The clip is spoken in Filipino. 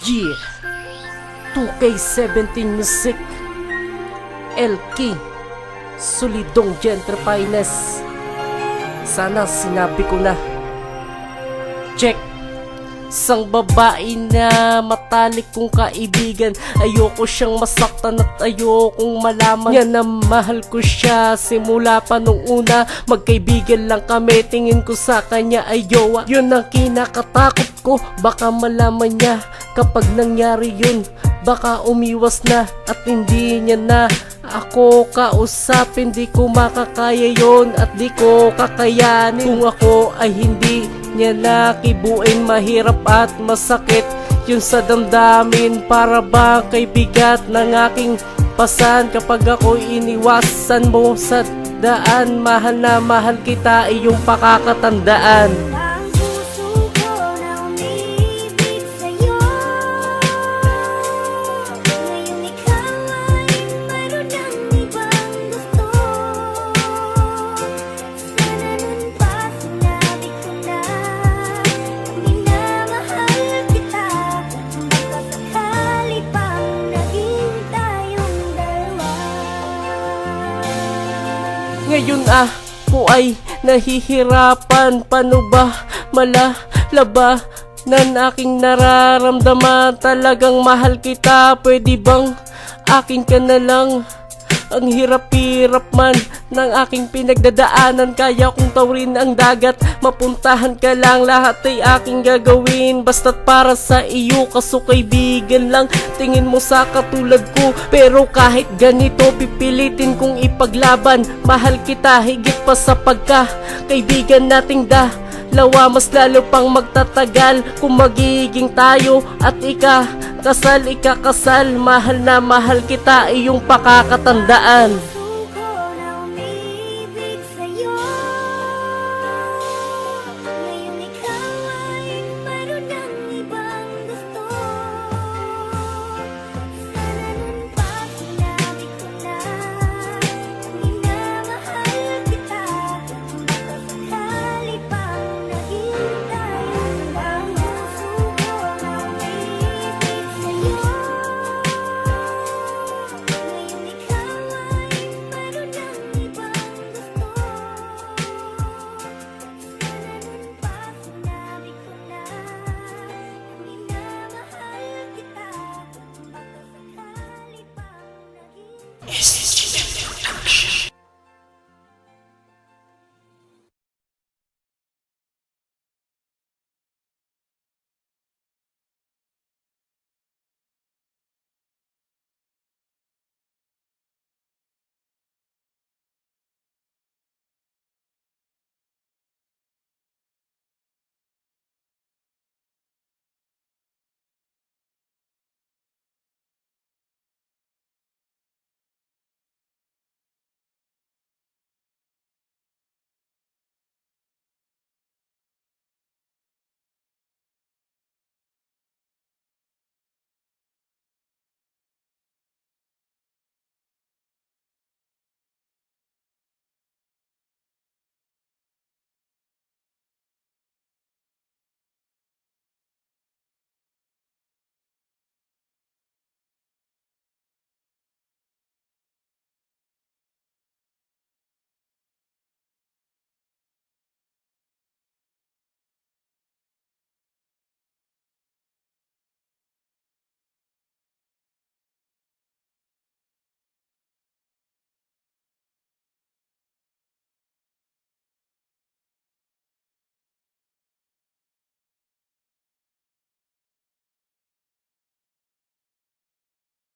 Yeah, 2K17 Music, LK, Solidong Gentrepines. Sana sinabi ko na. Check. Sang babae na matalik kong kaibigan, ayoko siyang masaktan at ayokong malaman niya na mahal ko siya. Simula pa nung una, magkaibigan lang kami. Tingin ko sa kanya ay jowa. Yun ang kinakatakot ko, baka malaman niya. Kapag nangyari yun, baka umiwas na at hindi niya na ako kausapin. Di ko makakaya yun at di ko kakayanin. Kung ako ay hindi niya nakibuin, mahirap at masakit yun sa damdamin. Para ba kay bigat ng aking pasan kapag ako iniwasan mo sa daan. Mahal na mahal kita, iyong pakakatandaan. Ngayon ako ay nahihirapan. Paano ba malalabanan aking nararamdaman? Talagang mahal kita, pwede bang akin ka na lang? Ang hirap-hirap man ng aking pinagdadaanan, kaya kong tawrin ang dagat, mapuntahan ka lang. Lahat ay aking gagawin, basta't para sa iyo. Kaso kaibigan lang tingin mo sa katulad ko, pero kahit ganito pipilitin kong ipaglaban. Mahal kita higit pa sa pagka-kaibigan nating dalawa. Mas lalo pang magtatagal kung magiging tayo at ikakasal. Mahal na mahal kita, iyong pakakatandaan.